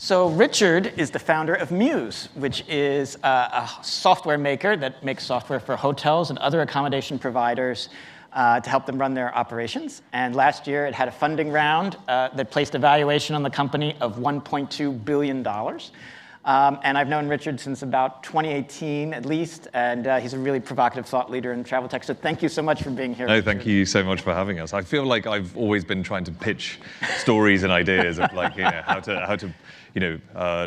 So Richard is the founder of Mews, which is a software maker that makes software for hotels and other accommodation providers to help them run their operations. And last year, it had a funding round that placed a valuation on the company of $1.2 billion. And I've known Richard since about 2018, at least, and he's a really provocative thought leader in travel tech. So thank you so much for being here. No, thank you so much for having us. I feel like I've always been trying to pitch stories and ideas of how to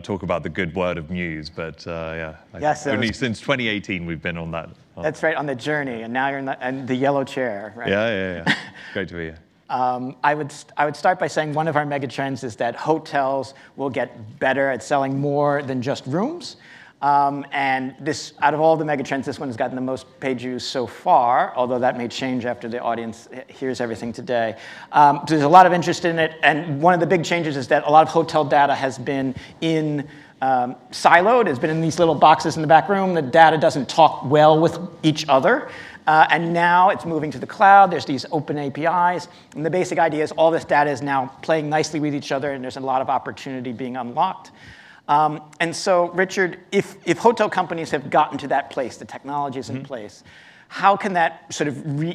talk about the good word of Mews, but only since 2018 we've been on that. That's right, on the journey, and now you're in the yellow chair, right? Yeah. Great to be here. I would start by saying one of our megatrends is that hotels will get better at selling more than just rooms. And this, out of all the megatrends, this one has gotten the most page views so far, although that may change after the audience hears everything today. So there's a lot of interest in it, and one of the big changes is that a lot of hotel data has been siloed. It's been in these little boxes in the back room. The data doesn't talk well with each other. And now it's moving to the cloud. There's these open APIs. And the basic idea is all this data is now playing nicely with each other, and there's a lot of opportunity being unlocked. And so, Richard, if hotel companies have gotten to that place, the technology is in place, how can that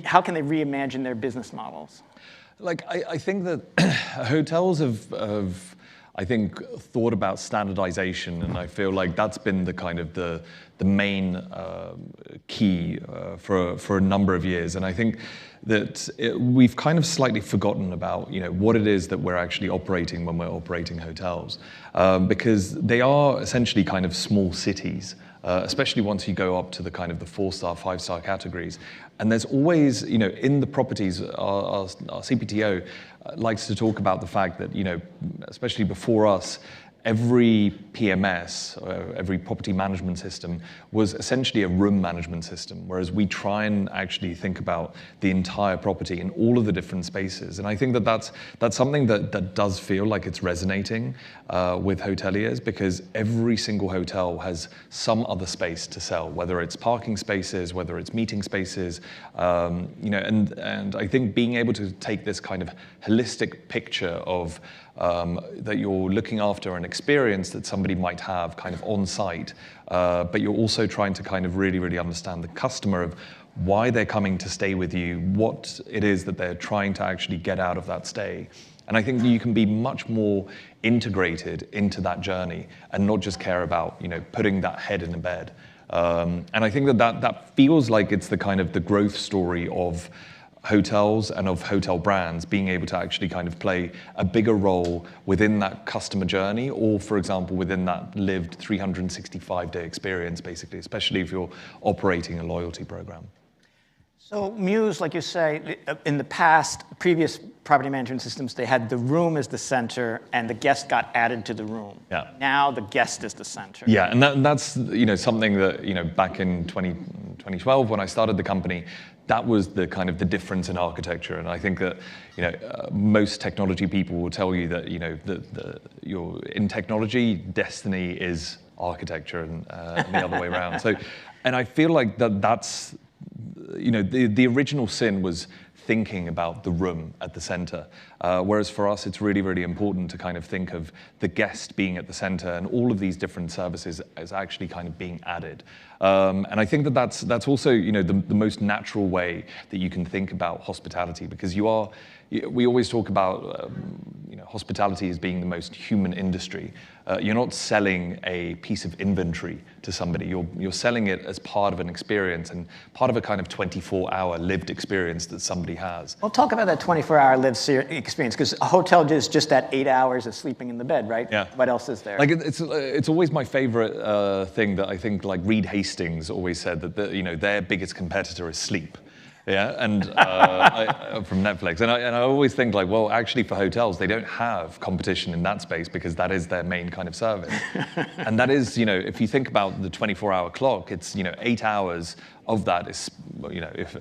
how can they reimagine their business models? I think that hotels have I think thought about standardization, and I feel like that's been the kind of the main key for a number of years. And I think that we've kind of slightly forgotten about what it is that we're actually operating when we're operating hotels, because they are essentially kind of small cities. Especially once you go up to the kind of the 4-star, 5-star categories. And there's always, in the properties, our CPTO likes to talk about the fact that, especially before us, every PMS, every property management system, was essentially a room management system, whereas we try and actually think about the entire property in all of the different spaces. And I think that that's something that does feel like it's resonating with hoteliers, because every single hotel has some other space to sell, whether it's parking spaces, whether it's meeting spaces, and I think being able to take this kind of holistic picture of that you're looking after an experience that somebody might have kind of on site, but you're also trying to kind of really, really understand the customer of why they're coming to stay with you, what it is that they're trying to actually get out of that stay. And I think you can be much more integrated into that journey and not just care about, putting that head in a bed. And I think that feels like it's the kind of the growth story of hotels and of hotel brands being able to actually kind of play a bigger role within that customer journey, or for example, within that lived 365-day experience, basically, especially if you're operating a loyalty program. So Mews, like you say, in the past, previous property management systems, they had the room as the center and the guest got added to the room. Yeah. Now the guest is the center. Yeah, and that's something that back in 2012 when I started the company, that was the kind of the difference in architecture. And I think that most technology people will tell you that you're in technology, destiny is architecture, and the other way around. So, and I feel like that's the original sin was thinking about the room at the center. Whereas for us, it's really, really important to kind of think of the guest being at the center and all of these different services as actually kind of being added. And I think that that's also, the most natural way that you can think about hospitality, because we always talk about hospitality as being the most human industry. You're not selling a piece of inventory to somebody. You're selling it as part of an experience and part of a kind of 24-hour lived experience that somebody has. Well, talk about that 24-hour lived experience, because a hotel is just that 8 hours of sleeping in the bed, right? Yeah. What else is there? Like it's always my favorite thing that I think like Reed Hastings always said that their biggest competitor is sleep. Yeah, and from Netflix, and I always think like, well, actually for hotels, they don't have competition in that space because that is their main kind of service, and that is, if you think about the 24-hour clock, it's 8 hours of that is,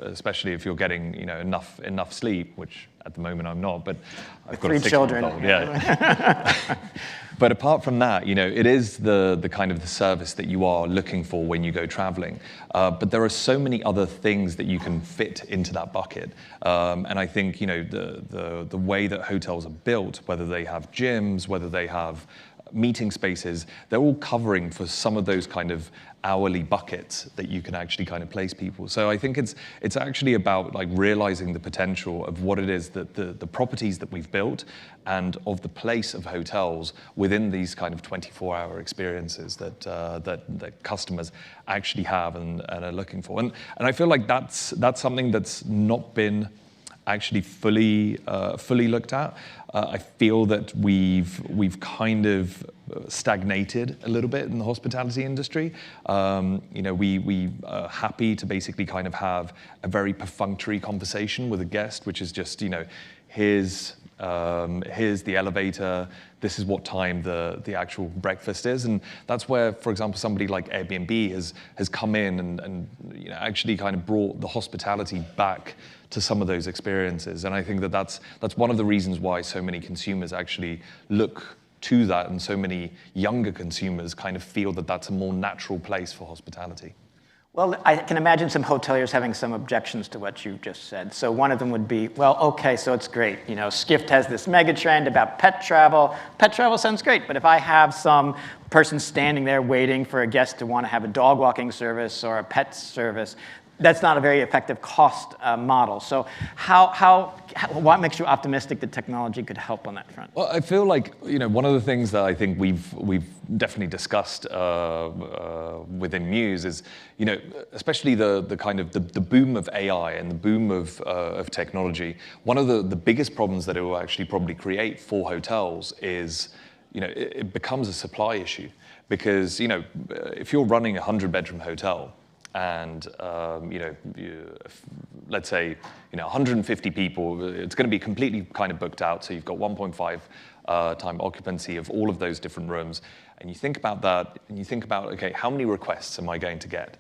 especially if you're getting enough sleep, which at the moment I'm not, but I've got 3 children. Yeah. But apart from that, it is the kind of the service that you are looking for when you go traveling. But there are so many other things that you can fit into that bucket. And I think, the way that hotels are built, whether they have gyms, whether they have meeting spaces, they're all covering for some of those kind of hourly buckets that you can actually kind of place people. So I think it's actually about like realizing the potential of what it is that the properties that we've built and of the place of hotels within these kind of 24-hour experiences that customers actually have and are looking for. And I feel like that's something that's not been actually fully looked at. I feel that we've kind of stagnated a little bit in the hospitality industry. We are happy to basically kind of have a very perfunctory conversation with a guest, which is just, here's the elevator, this is what time the actual breakfast is. And that's where, for example, somebody like Airbnb has come in and actually kind of brought the hospitality back to some of those experiences. And I think that that's one of the reasons why so many consumers actually look to that, and so many younger consumers kind of feel that that's a more natural place for hospitality. Well, I can imagine some hoteliers having some objections to what you just said. So one of them would be, well, okay, so it's great. Skift has this mega trend about pet travel. Pet travel sounds great, but if I have some person standing there waiting for a guest to want to have a dog walking service or a pet service, that's not a very effective cost model. So what makes you optimistic that technology could help on that front? Well, I feel like one of the things that I think we've definitely discussed within Mews is especially the kind of the boom of AI and the boom of technology. One of the biggest problems that it will actually probably create for hotels is it becomes a supply issue, because if you're running a 100-bedroom hotel, and let's say 150 people, it's going to be completely kind of booked out. So you've got 1.5 time occupancy of all of those different rooms. And you think about that, and you think about, okay, how many requests am I going to get?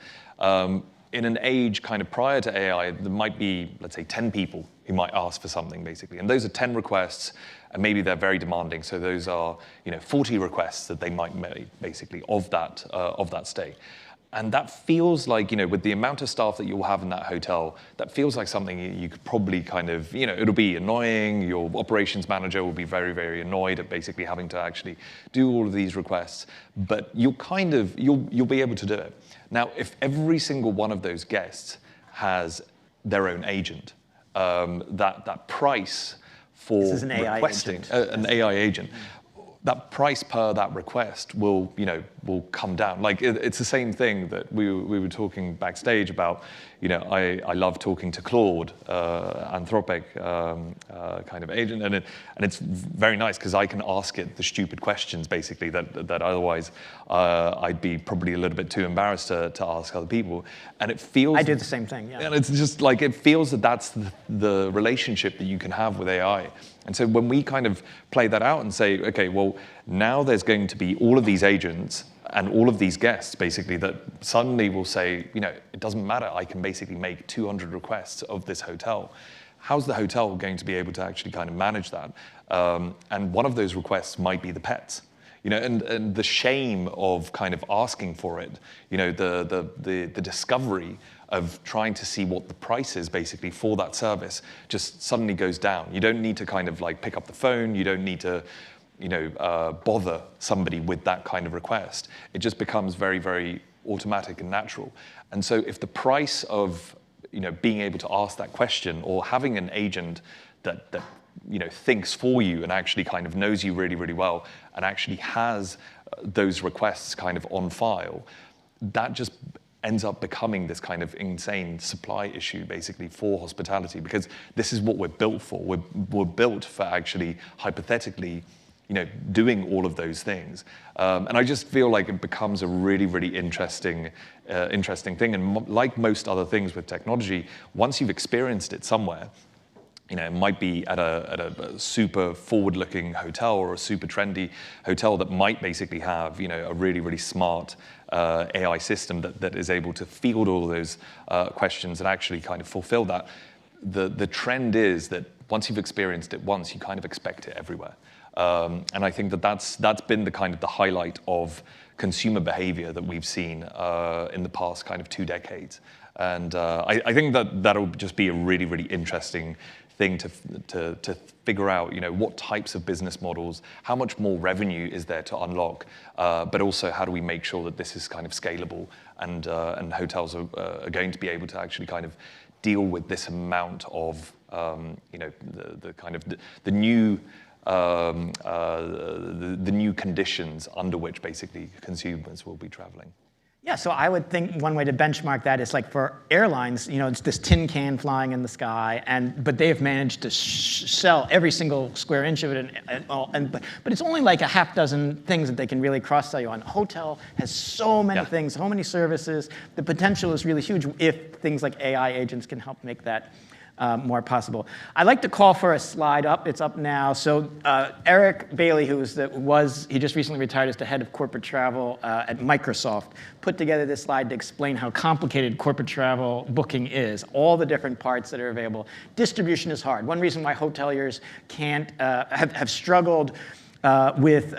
In an age kind of prior to AI, there might be, let's say, 10 people who might ask for something, basically. And those are 10 requests, and maybe they're very demanding. So those are 40 requests that they might make, basically, of that stay. And that feels like, with the amount of staff that you'll have in that hotel, that feels like something you could probably kind of, it'll be annoying. Your operations manager will be very, very annoyed at basically having to actually do all of these requests. But you'll be able to do it. Now, if every single one of those guests has their own agent, that price for this is an requesting AI an AI agent, that price per that request will come down. Like it's the same thing that we were talking backstage about. I love talking to Claude, Anthropic kind of agent, and it's very nice because I can ask it the stupid questions basically that otherwise I'd be probably a little bit too embarrassed to ask other people. And it feels I do the same thing. Yeah. And it's just like it feels that that's the relationship that you can have with AI. And so when we kind of play that out and say, okay, well, now there's going to be all of these agents and all of these guests, basically, that suddenly will say, it doesn't matter, I can basically make 200 requests of this hotel. How's the hotel going to be able to actually kind of manage that? And one of those requests might be the pets. And the shame of kind of asking for it, the discovery of trying to see what the price is basically for that service just suddenly goes down. You don't need to kind of like pick up the phone. You don't need to, bother somebody with that kind of request. It just becomes very, very automatic and natural. And so if the price of, being able to ask that question or having an agent that thinks for you and actually kind of knows you really, really well and actually has those requests kind of on file, that just ends up becoming this kind of insane supply issue basically for hospitality, because this is what we're built for. We're built for actually hypothetically, doing all of those things. And I just feel like it becomes a really, really interesting thing. And like most other things with technology, once you've experienced it somewhere, it might be at a super forward-looking hotel or a super trendy hotel that might basically have, a really, really smart AI system that is able to field all those questions and actually kind of fulfill that. The trend is that once you've experienced it once, you kind of expect it everywhere. And I think that's been the kind of the highlight of consumer behavior that we've seen in the past kind of 2 decades. And I think that'll just be a really, really interesting thing to figure out, what types of business models, how much more revenue is there to unlock, but also how do we make sure that this is kind of scalable and hotels are going to be able to actually kind of deal with this amount of, the kind of the new the new conditions under which basically consumers will be traveling. Yeah, so I would think one way to benchmark that is like for airlines, it's this tin can flying in the sky, but they've managed to sell every single square inch of it, but it's only like a half dozen things that they can really cross-sell you on. A hotel has so many things, so many services. The potential is really huge if things like AI agents can help make that more possible. I'd like to call for a slide up. It's up now. So Eric Bailey, he just recently retired as the head of corporate travel at Microsoft, put together this slide to explain how complicated corporate travel booking is, all the different parts that are available. Distribution is hard. One reason why hoteliers have struggled with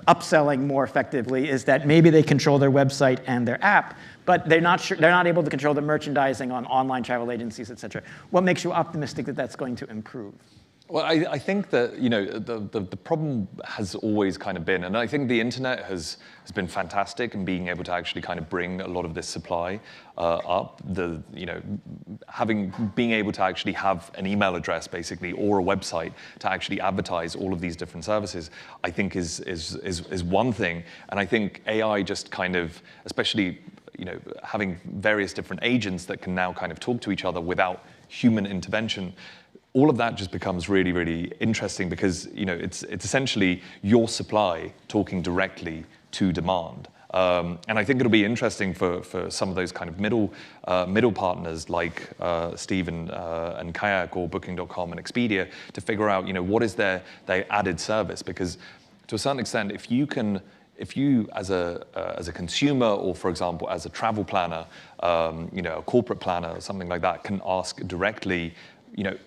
upselling more effectively is that maybe they control their website and their app, but they're not able to control the merchandising on online travel agencies, et cetera. What makes you optimistic that that's going to improve? Well, I think that the problem has always kind of been, and I think the internet has been fantastic in being able to actually kind of bring a lot of this supply up. Being able to actually have an email address basically or a website to actually advertise all of these different services, I think is one thing, and I think AI just kind of, especially having various different agents that can now kind of talk to each other without human intervention. All of that just becomes really, really interesting because it's essentially your supply talking directly to demand. And I think it'll be interesting for some of those kind of middle partners like Steve and Kayak or Booking.com and Expedia to figure out what is their added service, because to a certain extent, if you as a consumer or, for example, as a travel planner, a corporate planner or something like that, can ask directly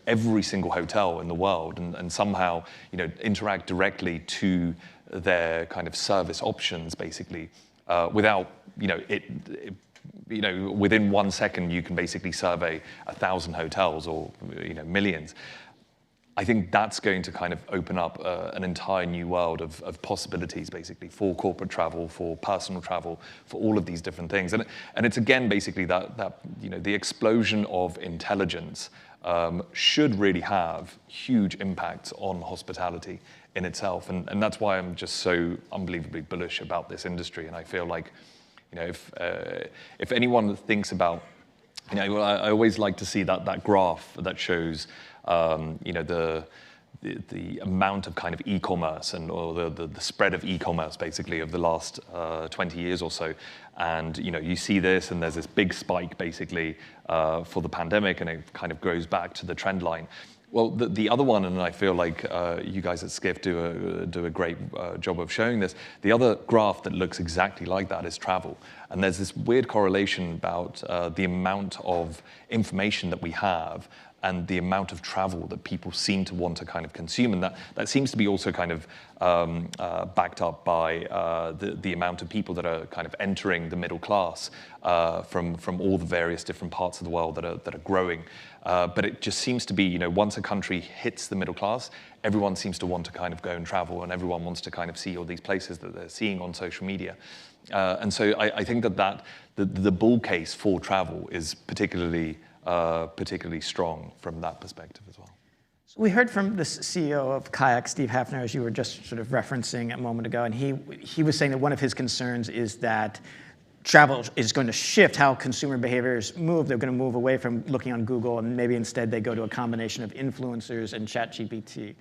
every single hotel in the world and somehow interact directly to their kind of service options basically without within 1 second you can basically survey 1,000 hotels or millions. I think that's going to kind of open up an entire new world of possibilities, basically, for corporate travel, for personal travel, for all of these different things. And it's again basically that the explosion of intelligence should really have huge impacts on hospitality in itself, and that's why I'm just so unbelievably bullish about this industry. And I feel like if anyone thinks about, I always like to see that graph that shows the amount of kind of e-commerce or the spread of e-commerce basically of the last 20 years or so. And you see this, and there's this big spike basically for the pandemic, and it kind of goes back to the trend line. Well, the other one, and I feel like you guys at Skift do a great job of showing this, the other graph that looks exactly like that is travel. And there's this weird correlation about the amount of information that we have and the amount of travel that people seem to want to kind of consume. And that seems to be also kind of backed up by the amount of people that are kind of entering the middle class from all the various different parts of the world that are growing. But it just seems to be, once a country hits the middle class, everyone seems to want to kind of go and travel, and everyone wants to kind of see all these places that they're seeing on social media. And so I think that the bull case for travel is particularly strong from that perspective as well. So we heard from the CEO of Kayak, Steve Hafner, as you were just sort of referencing a moment ago, and he was saying that one of his concerns is that travel is going to shift how consumer behaviors move. They're going to move away from looking on Google, and maybe instead they go to a combination of influencers and ChatGPT.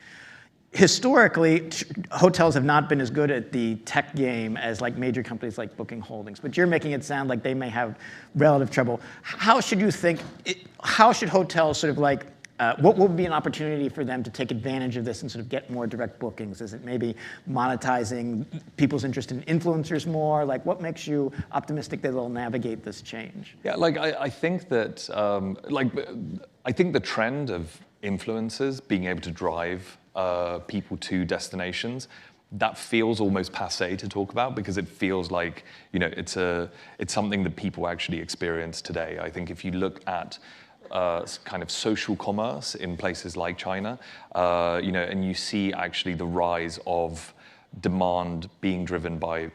Historically, hotels have not been as good at the tech game as like major companies like Booking Holdings, but you're making it sound like they may have relative trouble. How should hotels sort of like, what would be an opportunity for them to take advantage of this and sort of get more direct bookings? Is it maybe monetizing people's interest in influencers more? Like, what makes you optimistic that they'll navigate this change? Yeah, I think that, I think the trend of influencers being able to drive people to destinations, that feels almost passé to talk about, because it feels like it's something that people actually experience today. I think if you look at kind of social commerce in places like China, and you see actually the rise of demand being driven by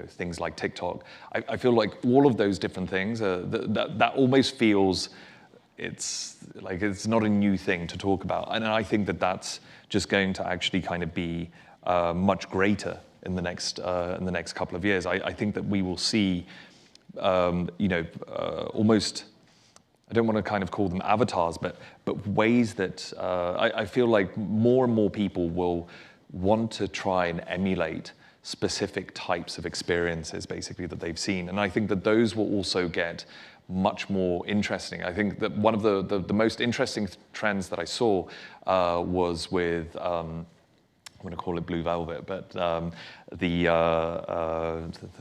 things like TikTok. I feel like all of those different things that almost feels it's not a new thing to talk about, and I think that that's just going to actually kind of be much greater in the next couple of years. I think that we will see almost, I don't want to kind of call them avatars, but ways that I feel like more and more people will want to try and emulate specific types of experiences, basically, that they've seen. And I think that those will also get much more interesting. I think that one of the most interesting trends that I saw was with, I'm going to call it Blue Velvet, but the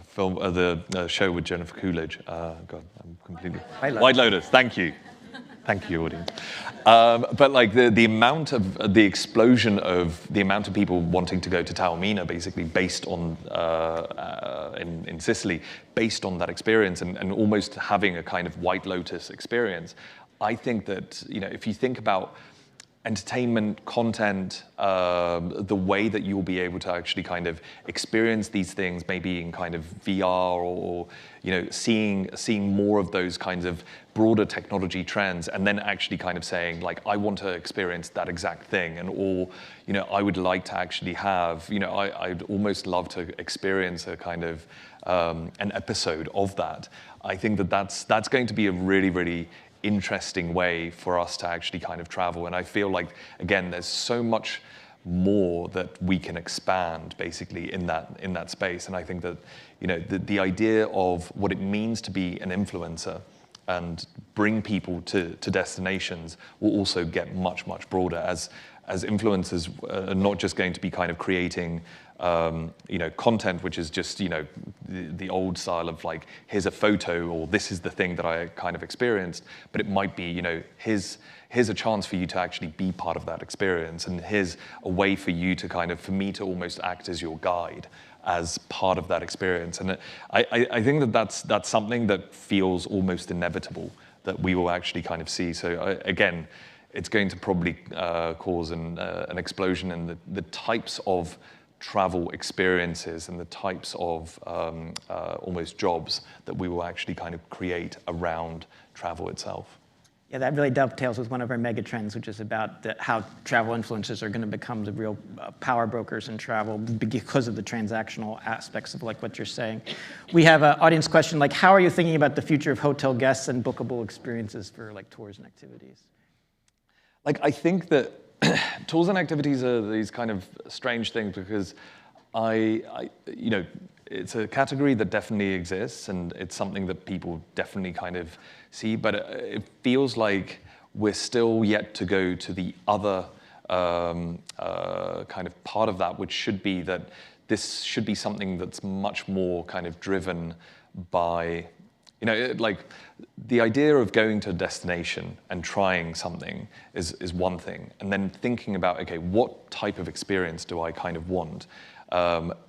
film, the show with Jennifer Coolidge. God, I'm completely White Lotus. Thank you, audience. But like the amount of the explosion of the amount of people wanting to go to Taormina, basically based on in Sicily, based on that experience, and almost having a kind of White Lotus experience. I think that if you think about entertainment, content, the way that you'll be able to actually kind of experience these things, maybe in kind of VR or seeing more of those kinds of broader technology trends, and then actually kind of saying like, I want to experience that exact thing, or I would like to actually have, I'd almost love to experience a kind of an episode of that. I think that that's going to be a really, really interesting way for us to actually kind of travel. And I feel like, again, there's so much more that we can expand basically in that space. And I think that the idea of what it means to be an influencer and bring people to destinations will also get much, much broader as influencers are not just going to be kind of creating content which is just the old style of like, here's a photo, or this is the thing that I kind of experienced, but it might be here's a chance for you to actually be part of that experience, and here's a way for you to kind of, for me to almost act as your guide as part of that experience. And I think that that's something that feels almost inevitable that we will actually kind of see. So again, it's going to probably cause an explosion in the types of travel experiences and the types of almost jobs that we will actually kind of create around travel itself. Yeah, that really dovetails with one of our megatrends, which is about how travel influencers are going to become the real power brokers in travel because of the transactional aspects of like what you're saying. We have an audience question, like, how are you thinking about the future of hotel guests and bookable experiences for like tours and activities? Like, I think that tours and activities are these kind of strange things because it's a category that definitely exists, and it's something that people definitely kind of see, but it feels like we're still yet to go to the other kind of part of that, which should be that this should be something that's much more kind of driven by, like the idea of going to a destination and trying something is one thing, and then thinking about, okay, what type of experience do I kind of want?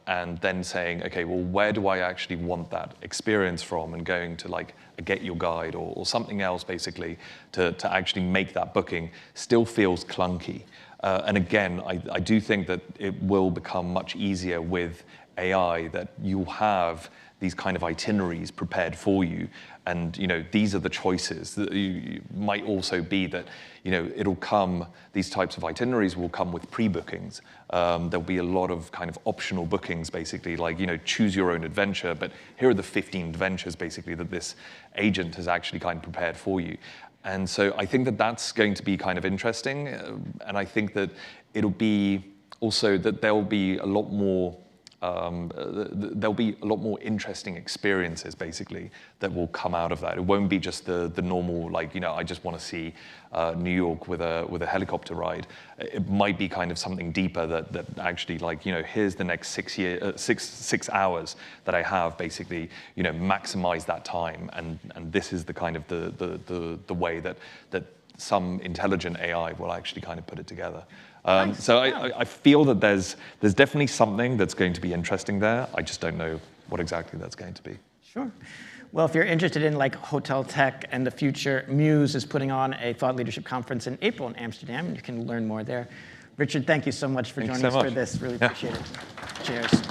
And then saying, okay, well, where do I actually want that experience from? And going to like a Get Your Guide or something else, basically, to actually make that booking still feels clunky. And again, I do think that it will become much easier with AI, that you'll have these kind of itineraries prepared for you. And these are the choices. That you might also be that it'll come. These types of itineraries will come with pre-bookings. There'll be a lot of kind of optional bookings, basically, like choose your own adventure. But here are the 15 adventures, basically, that this agent has actually kind of prepared for you. And so I think that that's going to be kind of interesting. And I think that it'll be also that there will be a lot more. There'll be a lot more interesting experiences, basically, that will come out of that. It won't be just the normal, like, I just want to see New York with a helicopter ride. It might be kind of something deeper that actually, like, here's the next 6 hours that I have, basically, maximize that time, and this is the kind of the way that some intelligent AI will actually kind of put it together. Nice. So I feel that there's definitely something that's going to be interesting there. I just don't know what exactly that's going to be. Sure. Well, if you're interested in like hotel tech and the future, Mews is putting on a thought leadership conference in April in Amsterdam, and you can learn more there. Richard, thank you so much for joining us for this. Really appreciate it. Cheers.